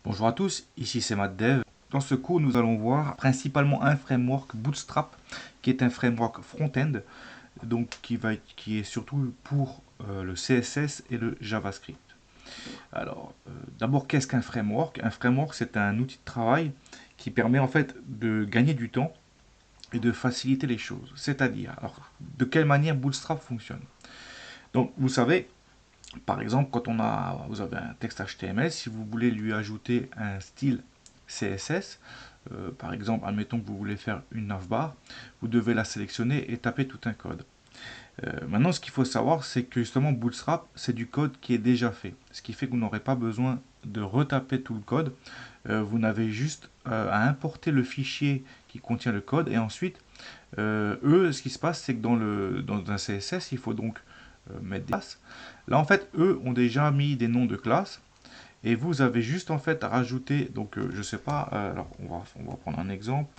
Bonjour à tous, ici c'est MathDev. Dans ce cours, nous allons voir principalement un framework Bootstrap, qui est un framework front-end, donc qui est surtout pour le CSS et le JavaScript. Alors, d'abord, qu'est-ce qu'un framework? Un framework, c'est un outil de travail qui permet en fait de gagner du temps et de faciliter les choses. C'est-à-dire, alors, de quelle manière Bootstrap fonctionne? Donc, vous savez, par exemple, quand vous avez un texte HTML, si vous voulez lui ajouter un style CSS, par exemple, admettons que vous voulez faire une navbar, vous devez la sélectionner et taper tout un code. Maintenant, ce qu'il faut savoir, c'est que justement Bootstrap, c'est du code qui est déjà fait. Ce qui fait que vous n'aurez pas besoin de retaper tout le code. Vous n'avez juste à importer le fichier qui contient le code et ensuite, ce qui se passe, c'est que dans un CSS, il faut donc mettre des classes. Là, en fait, eux ont déjà mis des noms de classes. Et vous avez juste en fait à rajouter, donc je sais pas, alors on va prendre un exemple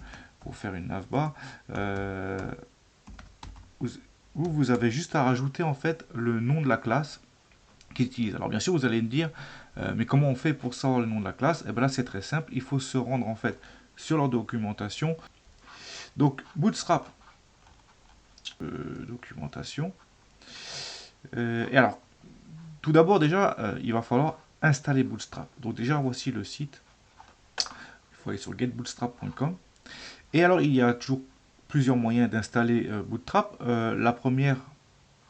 pour faire une navbar. Vous, vous avez juste à rajouter en fait le nom de la classe qu'ils utilisent. Alors bien sûr, vous allez me dire, mais comment on fait pour savoir le nom de la classe? Et bien là, c'est très simple, il faut se rendre en fait sur leur documentation. Donc Bootstrap, documentation. Et alors, tout d'abord déjà, il va falloir installer Bootstrap. Donc déjà, voici le site. Il faut aller sur getbootstrap.com. Et alors, il y a toujours plusieurs moyens d'installer Bootstrap. La première,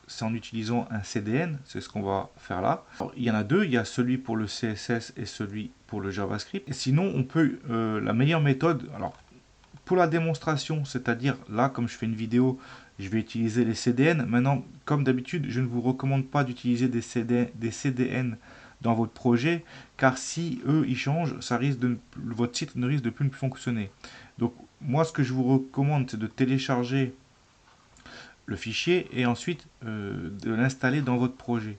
c'est en utilisant un CDN, c'est ce qu'on va faire là. Alors, il y en a deux, il y a celui pour le CSS et celui pour le JavaScript. Et sinon, on peut, la meilleure méthode, alors pour la démonstration, c'est-à-dire là, comme je fais une vidéo, je vais utiliser les CDN. Maintenant, comme d'habitude, je ne vous recommande pas d'utiliser des CDN dans votre projet, car si eux ils changent, votre site ne risque de plus fonctionner. Donc moi, ce que je vous recommande, c'est de télécharger le fichier et ensuite de l'installer dans votre projet.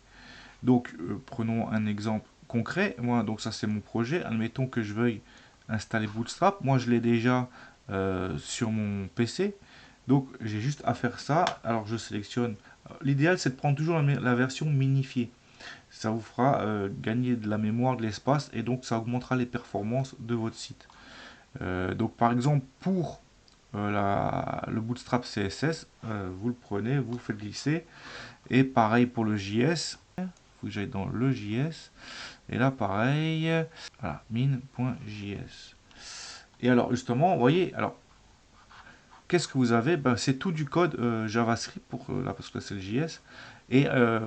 Donc prenons un exemple concret. Moi, donc ça c'est mon projet. Admettons que je veuille installer Bootstrap. Moi, je l'ai déjà sur mon PC. Donc j'ai juste à faire ça. Alors je sélectionne. L'idéal c'est de prendre toujours la version minifiée. Ça vous fera gagner de la mémoire, de l'espace et donc ça augmentera les performances de votre site. Donc par exemple pour le Bootstrap CSS, vous le prenez, vous le faites glisser. Et pareil pour le JS. Il faut que j'aille dans le JS. Et là pareil. Voilà, min.js. Et alors justement, vous voyez, alors qu'est-ce que vous avez? Ben, c'est tout du code JavaScript là parce que c'est le JS. Et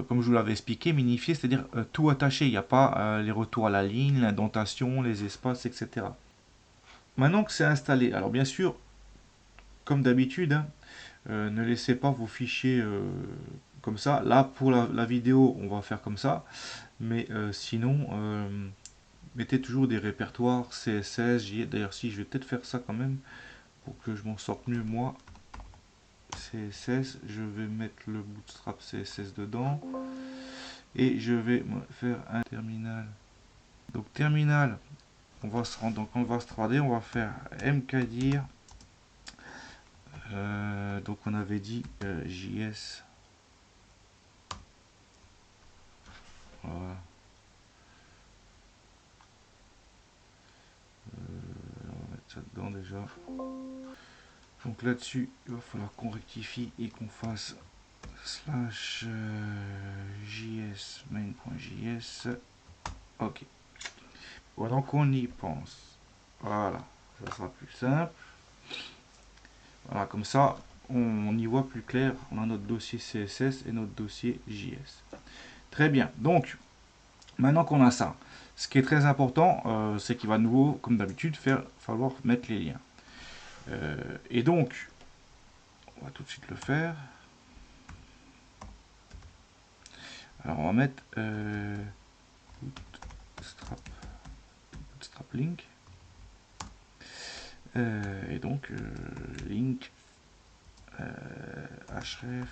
comme je vous l'avais expliqué, minifié, c'est-à-dire tout attaché. Il n'y a pas les retours à la ligne, l'indentation, les espaces, etc. Maintenant que c'est installé, alors bien sûr, comme d'habitude, hein, ne laissez pas vos fichiers comme ça. Là, pour la vidéo, on va faire comme ça. Mais sinon, mettez toujours des répertoires CSS, JS. D'ailleurs, si je vais peut-être faire ça quand même pour que je m'en sorte mieux moi. CSS, je vais mettre le bootstrap CSS dedans et je vais faire un terminal. Donc terminal, on va se rendre, donc on va se trader, on va faire mkdir. Donc on avait dit JS. Voilà. On va mettre ça dedans déjà. Donc là-dessus, il va falloir qu'on rectifie et qu'on fasse slash js main.js. Ok. Voilà, donc on y pense. Voilà, ça sera plus simple. Voilà, comme ça, on y voit plus clair. On a notre dossier CSS et notre dossier JS. Très bien. Donc, maintenant qu'on a ça, ce qui est très important, c'est qu'il va de nouveau, comme d'habitude, falloir mettre les liens. Et donc, on va tout de suite le faire. Alors, on va mettre bootstrap link. Et donc, link href.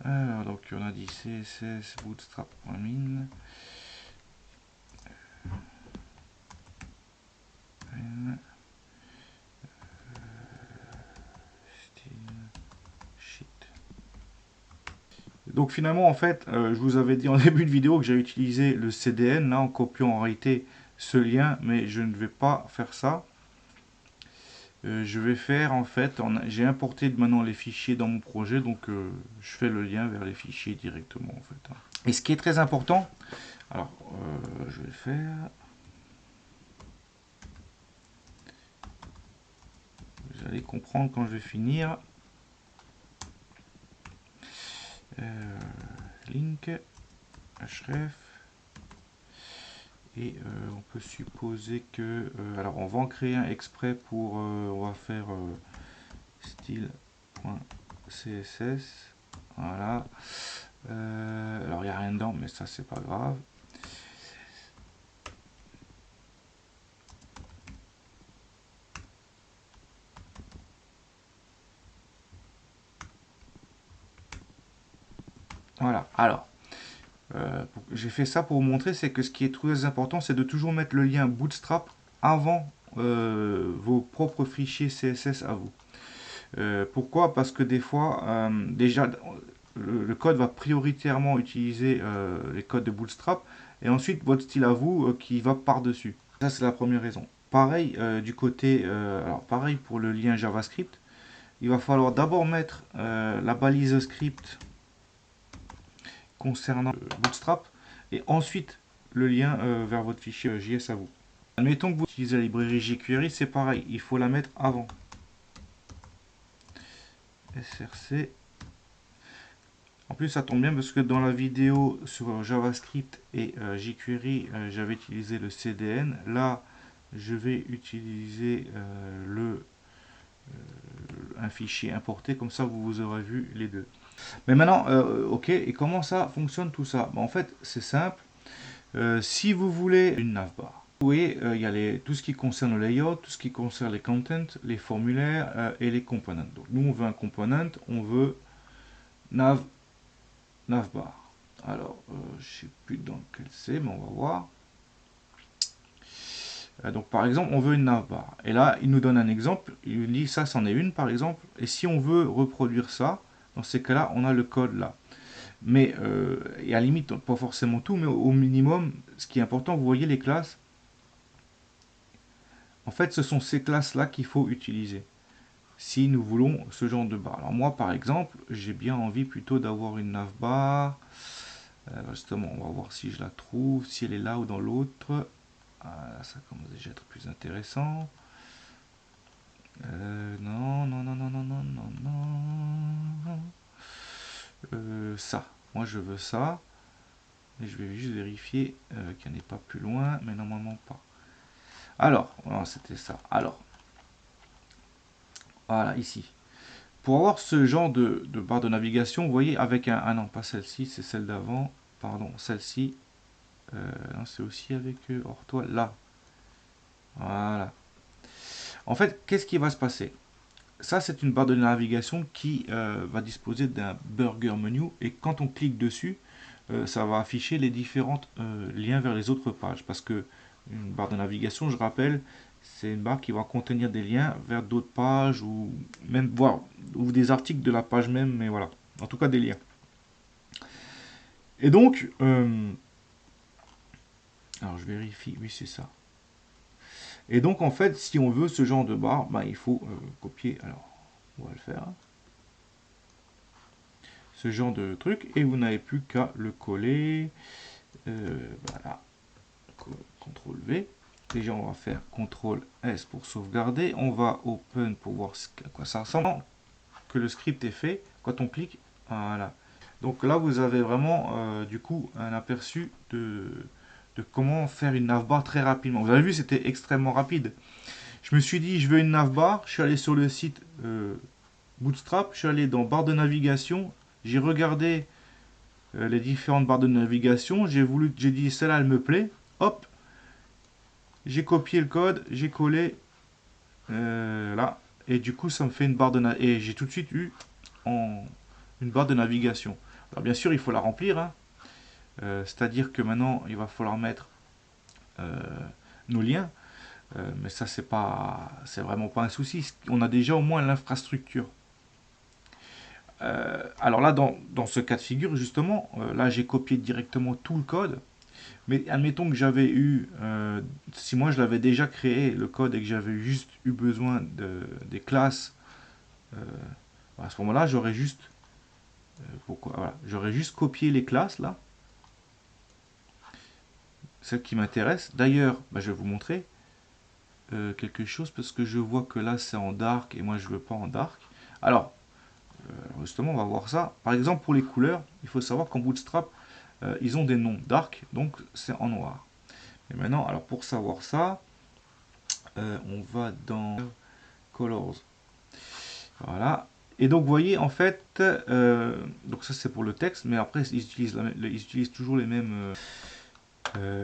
Alors, donc, on a dit css bootstrap.min. Donc finalement, en fait, je vous avais dit en début de vidéo que j'ai utilisé le CDN, là, en copiant en réalité ce lien, mais je ne vais pas faire ça. Je vais faire, en fait, j'ai importé maintenant les fichiers dans mon projet, donc je fais le lien vers les fichiers directement, en fait. Et ce qui est très important, alors, je vais faire... Vous allez comprendre quand je vais finir. Link, href. Et on peut supposer que... alors, on va en créer un exprès pour... on va faire style.css. Voilà. Alors, il n'y a rien dedans, mais ça, c'est pas grave. Voilà. Alors, j'ai fait ça pour vous montrer, c'est que ce qui est très important, c'est de toujours mettre le lien Bootstrap avant vos propres fichiers CSS à vous. Pourquoi? Parce que des fois, déjà, le code va prioritairement utiliser les codes de Bootstrap, et ensuite votre style à vous qui va par-dessus. Ça, c'est la première raison. Pareil du côté, alors pareil pour le lien JavaScript, il va falloir d'abord mettre la balise script concernant Bootstrap, et ensuite le lien vers votre fichier JS à vous. Admettons que vous utilisez la librairie jQuery, c'est pareil, il faut la mettre avant. src. En plus, ça tombe bien parce que dans la vidéo sur JavaScript et jQuery, j'avais utilisé le CDN. Là, je vais utiliser un fichier importé, comme ça vous aurez vu les deux. Mais maintenant, ok, et comment ça fonctionne tout ça? En fait, c'est simple. Si vous voulez une navbar, vous voyez, il y a tout ce qui concerne le layout, tout ce qui concerne les contents, les formulaires et les components. Donc nous, on veut un component, on veut navbar. Alors, je ne sais plus dans quel c'est, mais on va voir. Donc par exemple, on veut une navbar. Et là, il nous donne un exemple. Il nous dit ça, c'en est une par exemple. Et si on veut reproduire ça, dans ces cas-là, on a le code là. Mais, et à la limite, pas forcément tout, mais au minimum, ce qui est important, vous voyez les classes. En fait, ce sont ces classes-là qu'il faut utiliser si nous voulons ce genre de barre. Alors moi, par exemple, j'ai bien envie plutôt d'avoir une navbar. Justement, on va voir si je la trouve, si elle est là ou dans l'autre. Ah, ça commence déjà à être plus intéressant. Non, non, non, non, non, non, non, non. Ça, moi je veux ça. Et je vais juste vérifier qu'il n'y en ait pas plus loin, mais normalement pas. Alors, voilà, c'était ça. Alors, voilà, ici. Pour avoir ce genre de barre de navigation, vous voyez, avec un non, pas celle-ci, c'est celle d'avant. Pardon, celle-ci. C'est aussi avec hors toile, là. Voilà. En fait, qu'est-ce qui va se passer? Ça, c'est une barre de navigation qui va disposer d'un burger menu. Et quand on clique dessus, ça va afficher les différents liens vers les autres pages. Parce que une barre de navigation, je rappelle, c'est une barre qui va contenir des liens vers d'autres pages ou même voir ou des articles de la page même. Mais voilà, en tout cas des liens. Et donc, alors je vérifie, oui c'est ça. Et donc en fait, si on veut ce genre de barre, bah, il faut copier. Alors, on va le faire. Ce genre de truc, et vous n'avez plus qu'à le coller. Voilà. CTRL V. Déjà, on va faire CTRL S pour sauvegarder. On va Open pour voir à quoi ça ressemble. Que le script est fait, quand on clique, voilà. Donc là, vous avez vraiment du coup un aperçu de comment faire une navbar très rapidement. Vous avez vu, c'était extrêmement rapide. Je me suis dit, je veux une navbar. Je suis allé sur le site Bootstrap. Je suis allé dans barre de navigation. J'ai regardé les différentes barres de navigation. J'ai dit, celle-là, elle me plaît. Hop. J'ai copié le code. J'ai collé là. Et du coup, ça me fait une barre de navigation. Et j'ai tout de suite eu une barre de navigation. Alors bien sûr, il faut la remplir. Hein. C'est-à-dire que maintenant, il va falloir mettre nos liens. Mais ça, c'est vraiment pas un souci. On a déjà au moins l'infrastructure. Alors là, dans ce cas de figure, justement, là j'ai copié directement tout le code. Mais admettons que j'avais eu, si moi je l'avais déjà créé, le code, et que j'avais juste eu besoin des classes, à ce moment-là, j'aurais juste, voilà, j'aurais juste copié les classes, là, celles qui m'intéressent. D'ailleurs, bah, je vais vous montrer quelque chose, parce que je vois que là c'est en dark, et moi je veux pas en dark. Alors, justement, on va voir ça. Par exemple, pour les couleurs, il faut savoir qu'en Bootstrap, ils ont des noms dark, donc c'est en noir. Et maintenant, alors pour savoir ça, on va dans Colors. Voilà. Et donc, vous voyez, en fait, donc ça c'est pour le texte, mais après, ils utilisent toujours les mêmes.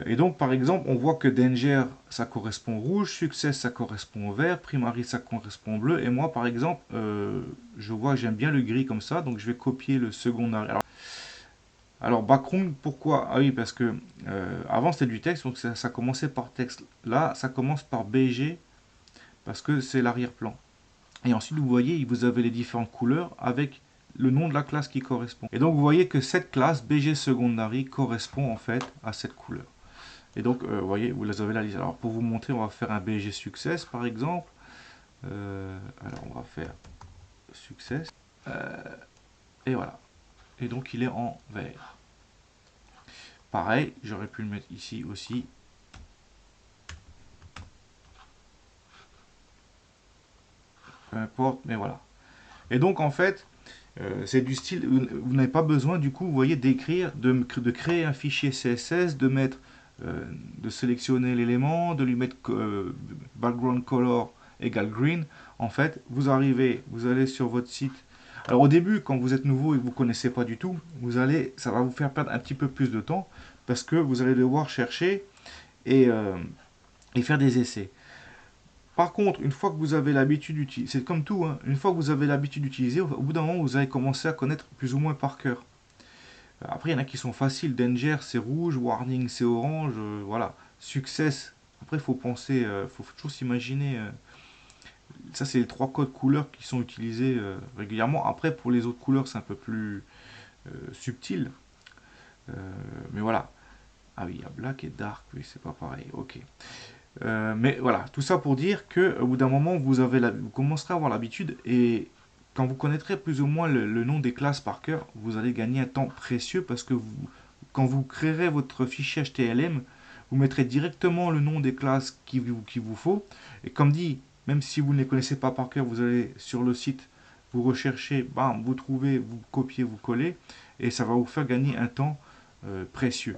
Et donc, par exemple, on voit que Danger, ça correspond au rouge, Success, ça correspond au vert, Primary, ça correspond au bleu. Et moi, par exemple, je vois que j'aime bien le gris comme ça, donc je vais copier le secondary. Alors background, pourquoi? Ah oui, parce que avant c'était du texte, donc ça commençait par texte. Là, ça commence par BG, parce que c'est l'arrière-plan. Et ensuite, vous voyez, vous avez les différentes couleurs avec le nom de la classe qui correspond. Et donc, vous voyez que cette classe BG Secondary correspond en fait à cette couleur. Et donc, vous voyez, vous les avez la liste. Alors, pour vous montrer, on va faire un BG Success, par exemple. Alors, on va faire Success. Et voilà. Et donc, il est en vert. Pareil, j'aurais pu le mettre ici aussi. Peu importe, mais voilà. Et donc, en fait, c'est du style, vous n'avez pas besoin du coup, vous voyez, d'écrire, de créer un fichier CSS, de mettre, de sélectionner l'élément, de lui mettre background color égale green. En fait, vous arrivez, vous allez sur votre site. Alors au début, quand vous êtes nouveau et que vous ne connaissez pas du tout, ça va vous faire perdre un petit peu plus de temps parce que vous allez devoir chercher et, et faire des essais. Par contre, une fois que vous avez l'habitude d'utiliser, c'est comme tout, hein, une fois que vous avez l'habitude d'utiliser, au bout d'un moment, vous allez commencer à connaître plus ou moins par cœur. Après, il y en a qui sont faciles. Danger, c'est rouge. Warning, c'est orange. Voilà. Success. Après, il faut penser, faut toujours s'imaginer. Ça, c'est les trois codes couleurs qui sont utilisés régulièrement. Après, pour les autres couleurs, c'est un peu plus subtil. Euh, mais voilà. Ah oui, il y a black et dark. Oui, c'est pas pareil. Ok. Mais voilà, tout ça pour dire que au bout d'un moment, vous commencerez à avoir l'habitude et quand vous connaîtrez plus ou moins le nom des classes par cœur, vous allez gagner un temps précieux parce que quand vous créerez votre fichier HTML, vous mettrez directement le nom des classes qu'il vous faut. Et comme dit, même si vous ne les connaissez pas par cœur, vous allez sur le site, vous recherchez, bam, vous trouvez, vous copiez, vous collez et ça va vous faire gagner un temps précieux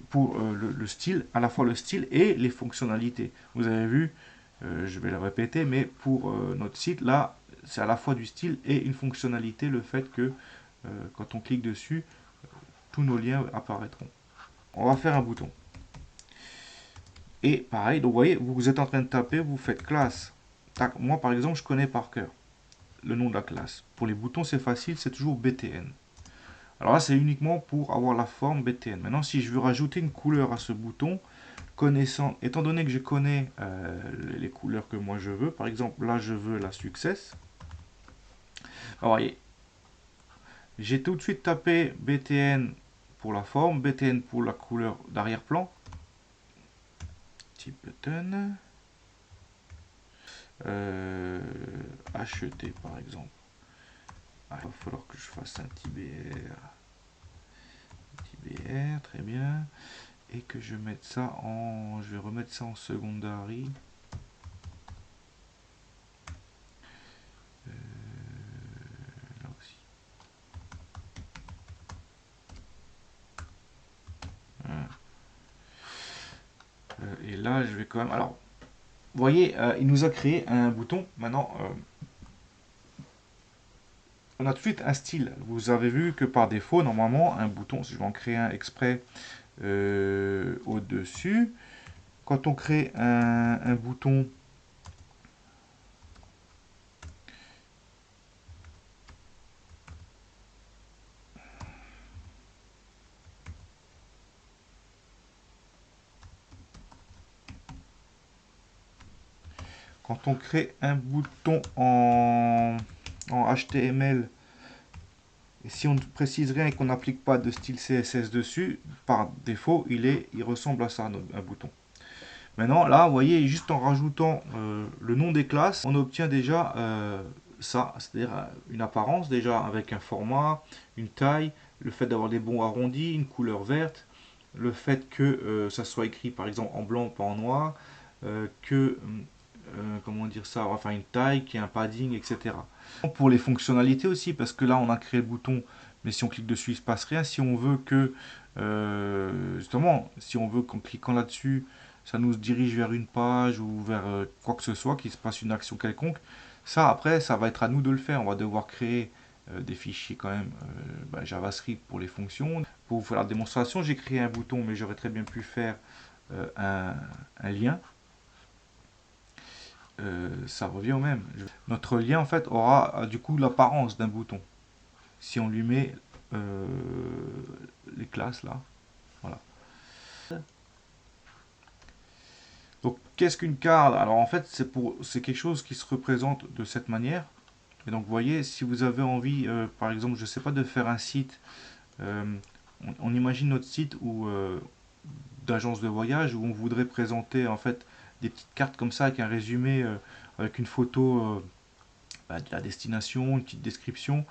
pour le style, à la fois le style et les fonctionnalités. Vous avez vu, je vais le répéter, mais pour notre site, là, c'est à la fois du style et une fonctionnalité, le fait que quand on clique dessus, tous nos liens apparaîtront. On va faire un bouton. Et pareil, donc vous voyez, vous êtes en train de taper, vous faites classe. Tac, moi par exemple, je connais par cœur le nom de la classe. Pour les boutons, c'est facile, c'est toujours BTN. Alors là, c'est uniquement pour avoir la forme BTN. Maintenant, si je veux rajouter une couleur à ce bouton, étant donné que je connais les couleurs que moi je veux, par exemple là je veux la Success. Alors, voyez, j'ai tout de suite tapé BTN pour la forme, BTN pour la couleur d'arrière-plan, type button, HT par exemple. Ah, il va falloir que je fasse un petit BR, très bien, et que je mette ça en, je vais remettre ça en secondary. Là aussi. Voilà. Et là, je vais quand même. Alors, vous voyez, il nous a créé un bouton. Maintenant, on a tout de suite un style. Vous avez vu que par défaut, normalement, un bouton, si je vais en créer un exprès au-dessus, quand on crée un bouton, quand on crée un bouton en HTML Et si on ne précise rien et qu'on n'applique pas de style CSS dessus, par défaut, il ressemble à ça, un bouton. Maintenant, là, vous voyez, juste en rajoutant le nom des classes, on obtient déjà ça, c'est-à-dire une apparence déjà avec un format, une taille, le fait d'avoir des bons arrondis, une couleur verte, le fait que ça soit écrit par exemple en blanc, pas en noir, comment dire ça, enfin une taille, qui ait un padding, etc. Pour les fonctionnalités aussi, parce que là on a créé le bouton, mais si on clique dessus il ne se passe rien. Si on veut que, justement, si on veut qu'en cliquant là-dessus, ça nous dirige vers une page ou vers quoi que ce soit, qu'il se passe une action quelconque, ça après, ça va être à nous de le faire. On va devoir créer des fichiers quand même JavaScript pour les fonctions. Pour vous faire la démonstration, j'ai créé un bouton, mais j'aurais très bien pu faire un lien. Ça revient au même. Notre lien en fait aura du coup l'apparence d'un bouton. Si on lui met les classes là, voilà. Donc qu'est-ce qu'une carte? Alors en fait c'est quelque chose qui se représente de cette manière. Et donc vous voyez, si vous avez envie, par exemple, je sais pas, de faire un site, on imagine notre site où d'agence de voyage où on voudrait présenter en fait des petites cartes comme ça avec un résumé, avec une photo de la destination, une petite description.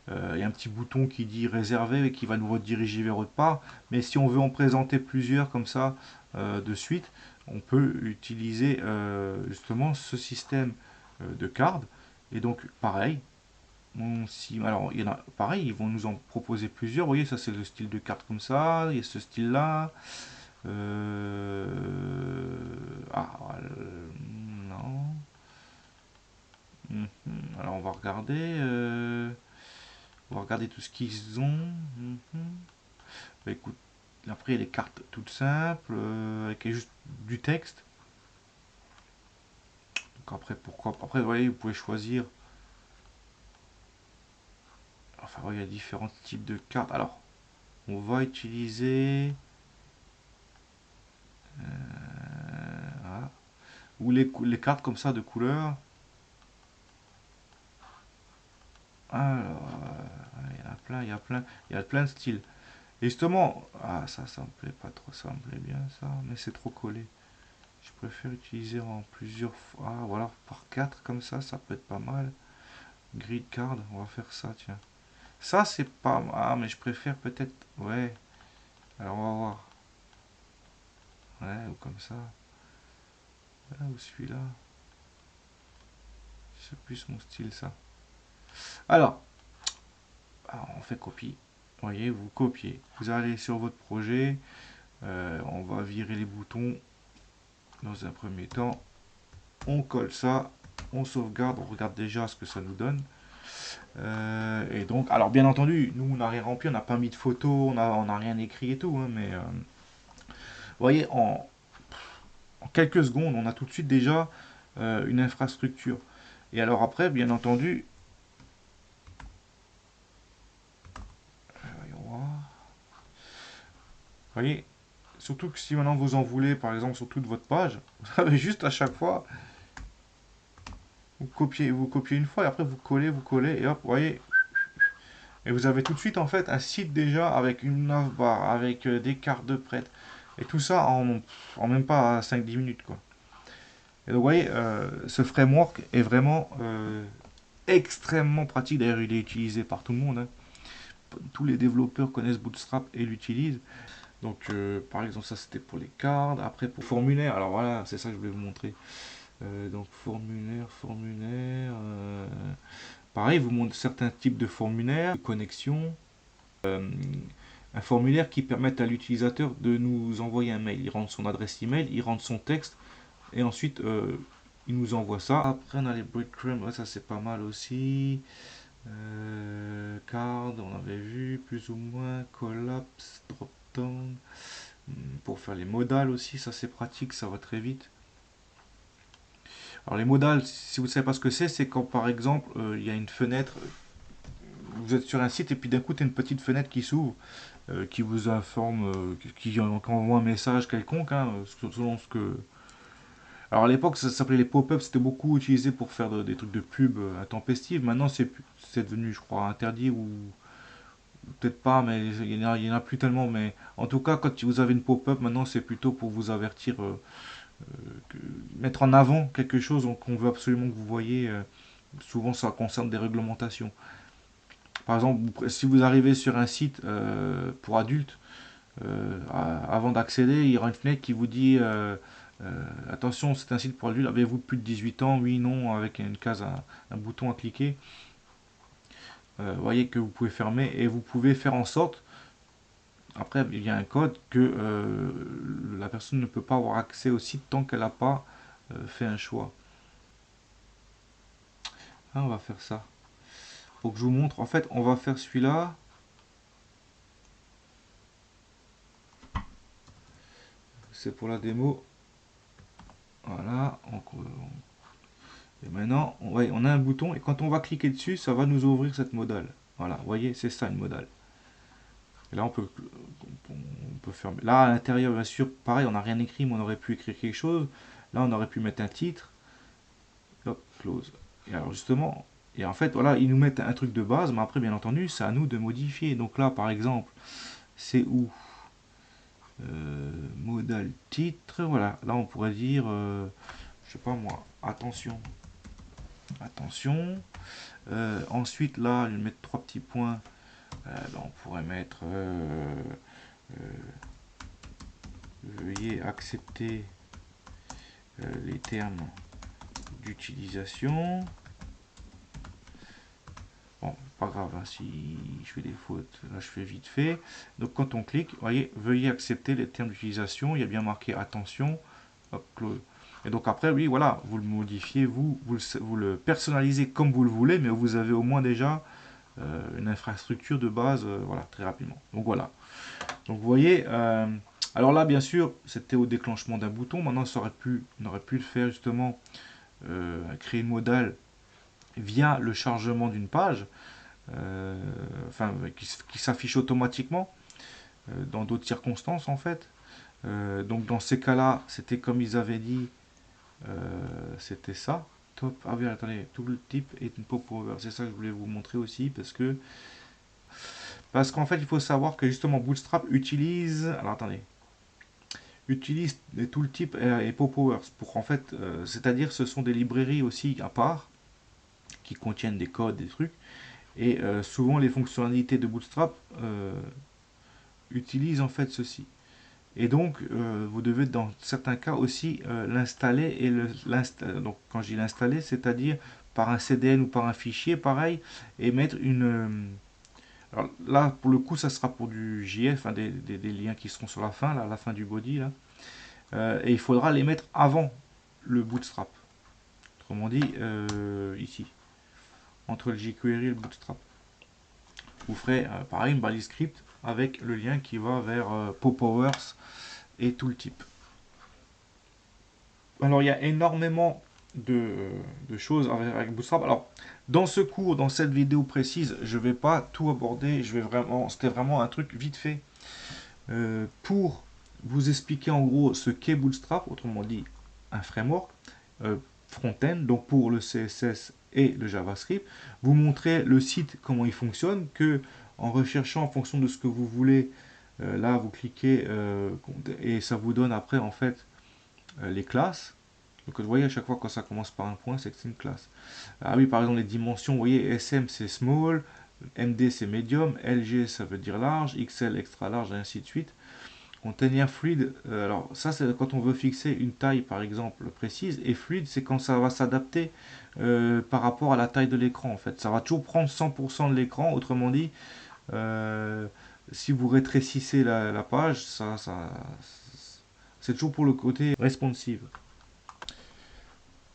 Il y a un petit bouton qui dit réservé et qui va nous rediriger vers autre part. Mais si on veut en présenter plusieurs comme ça de suite, on peut utiliser justement ce système de cartes. Et donc pareil, alors il y en a pareil, ils vont nous en proposer plusieurs. Vous voyez, ça c'est le style de carte comme ça, il y a ce style là. Euh, non. Mhm. Alors on va regarder tout ce qu'ils ont. Mhm. Bah, écoute, après il y a les cartes toutes simples avec juste du texte. Donc après pourquoi? Après vous voyez, vous pouvez choisir. Enfin il y a différents types de cartes. Alors on va utiliser voilà. Ou les cartes comme ça de couleur. Alors il y en a plein, il y a plein de styles. Et justement, ça me plaît pas trop, ça me plaît bien ça, mais c'est trop collé. Je préfère utiliser en plusieurs fois. Ah, voilà, par 4 comme ça peut être pas mal. Grid card, on va faire ça, tiens. Ça, c'est pas. Ah, mais je préfère peut-être. Ouais, alors on va voir. Ouais, ou comme ça. Ah, ou celui-là. C'est plus mon style, ça. Alors, on fait copie. Vous voyez, vous copiez. Vous allez sur votre projet. On va virer les boutons dans un premier temps. On colle ça. On sauvegarde. On regarde déjà ce que ça nous donne. Et donc, alors bien entendu, nous on n'a rien rempli, on n'a pas mis de photos, on n'a rien écrit et tout, hein, mais vous voyez, en quelques secondes, on a tout de suite déjà une infrastructure. Et alors après, bien entendu, voyons voir. Vous voyez, surtout que si maintenant vous en voulez, par exemple, sur toute votre page, vous avez juste à chaque fois, vous copiez une fois, et après vous collez, et hop, vous voyez, et vous avez tout de suite en fait un site déjà avec une navbar, avec des cartes de prête, et tout ça en même pas 5-10 minutes, quoi. Et donc vous voyez, ce framework est vraiment extrêmement pratique. D'ailleurs, il est utilisé par tout le monde, hein. Tous les développeurs connaissent Bootstrap et l'utilisent. Donc, par exemple, ça c'était pour les cartes. Après, pour formulaire, alors voilà, c'est ça que je voulais vous montrer. Donc, formulaire. Pareil, vous montre certains types de formulaires, de connexion. Un formulaire qui permet à l'utilisateur de nous envoyer un mail. Il rentre son adresse email, il rentre son texte, et ensuite il nous envoie ça. Après, on a les breadcrumbs, ouais, ça c'est pas mal aussi. Card, on avait vu plus ou moins. Collapse, drop down. Pour faire les modales aussi, ça c'est pratique, ça va très vite. Alors les modales, si vous ne savez pas ce que c'est quand par exemple il y a une fenêtre, vous êtes sur un site et puis d'un coup tu as une petite fenêtre qui s'ouvre, qui vous informe, qui envoie un message quelconque, hein, selon ce que. Alors à l'époque ça s'appelait les pop-ups, c'était beaucoup utilisé pour faire des trucs de pub intempestives. Maintenant c'est devenu, je crois, interdit peut-être pas, mais il y en a plus tellement. Mais en tout cas, quand vous avez une pop-up, maintenant c'est plutôt pour vous avertir, mettre en avant quelque chose qu'on veut absolument que vous voyez. Souvent, ça concerne des réglementations. Par exemple, si vous arrivez sur un site pour adultes, avant d'accéder, il y aura une fenêtre qui vous dit attention, c'est un site pour adultes, avez-vous plus de 18 ans? Oui, non, avec une case, un bouton à cliquer. Vous voyez que vous pouvez fermer et vous pouvez faire en sorte, après il y a un code, que la personne ne peut pas avoir accès au site tant qu'elle n'a pas fait un choix. Ah, on va faire ça. Pour que je vous montre, en fait, on va faire celui-là. C'est pour la démo. Voilà. Et maintenant, on a un bouton et quand on va cliquer dessus, ça va nous ouvrir cette modale. Voilà, vous voyez, c'est ça une modale. Et là, on peut fermer. Là, à l'intérieur, bien sûr, pareil, on n'a rien écrit, mais on aurait pu écrire quelque chose. Là, on aurait pu mettre un titre. Hop, close. Et alors, justement, et en fait, voilà, ils nous mettent un truc de base, mais après, bien entendu, c'est à nous de modifier. Donc là, par exemple, c'est où modal titre. Voilà, là, on pourrait dire, je sais pas moi, attention. Attention. Ensuite, là, je vais mettre trois petits points. On pourrait mettre veuillez accepter les termes d'utilisation. Bon, pas grave, hein, si je fais des fautes, là je fais vite fait. Donc quand on clique, vous voyez, veuillez accepter les termes d'utilisation. Il y a bien marqué attention. Hop, close. Et donc après, oui, voilà, vous le modifiez, vous le personnalisez comme vous le voulez, mais vous avez au moins déjà une infrastructure de base, voilà, très rapidement. Donc voilà. Donc vous voyez, alors là, bien sûr, c'était au déclenchement d'un bouton. Maintenant, on aurait pu le faire justement, créer une modale via le chargement d'une page, enfin, qui s'affiche automatiquement dans d'autres circonstances en fait. Donc dans ces cas-là, c'était comme ils avaient dit, c'était ça. Top. Ah oui, attendez, tout le type est une pop over. C'est ça que je voulais vous montrer aussi parce qu'en fait, il faut savoir que justement Bootstrap utilise. Alors attendez, utilise les tooltips et popowers pour en fait, c'est-à-dire ce sont des librairies aussi à part qui contiennent des codes, des trucs, et souvent les fonctionnalités de Bootstrap utilisent en fait ceci. Et donc vous devez dans certains cas aussi l'installer et donc quand je dis l'installer, c'est-à-dire par un CDN ou par un fichier pareil et mettre une alors là pour le coup ça sera pour du JS, enfin des liens qui seront sur la fin, là, à la fin du body là. Et il faudra les mettre avant le Bootstrap. Autrement dit, ici, entre le jQuery et le Bootstrap. Vous ferez pareil une balise script avec le lien qui va vers popowers et tooltip. Alors il y a énormément de choses avec Bootstrap. Alors dans ce cours, dans cette vidéo précise, je ne vais pas tout aborder. C'était vraiment un truc vite fait pour vous expliquer en gros ce qu'est Bootstrap, autrement dit un framework front-end, donc pour le CSS et le JavaScript, vous montrer le site comment il fonctionne, que en recherchant en fonction de ce que vous voulez, là vous cliquez et ça vous donne après en fait les classes. Donc vous voyez à chaque fois quand ça commence par un point, c'est que c'est une classe. Ah oui, par exemple les dimensions, vous voyez SM c'est small, MD c'est medium, LG ça veut dire large, XL extra large et ainsi de suite. Container fluide, alors ça c'est quand on veut fixer une taille par exemple précise, et fluide c'est quand ça va s'adapter par rapport à la taille de l'écran en fait. Ça va toujours prendre 100% de l'écran, autrement dit, si vous rétrécissez la page, c'est toujours pour le côté responsive.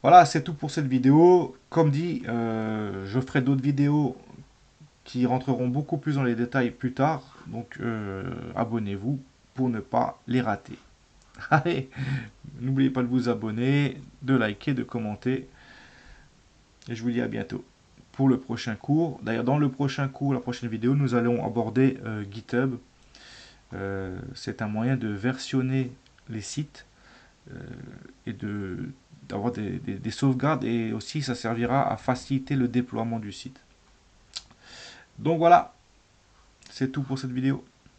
Voilà, c'est tout pour cette vidéo. Comme dit, je ferai d'autres vidéos qui rentreront beaucoup plus dans les détails plus tard, donc abonnez-vous pour ne pas les rater. Allez, n'oubliez pas de vous abonner, de liker, de commenter. Et je vous dis à bientôt pour le prochain cours. D'ailleurs, dans le prochain cours, la prochaine vidéo, nous allons aborder GitHub. C'est un moyen de versionner les sites et d'avoir des sauvegardes. Et aussi, ça servira à faciliter le déploiement du site. Donc voilà, c'est tout pour cette vidéo.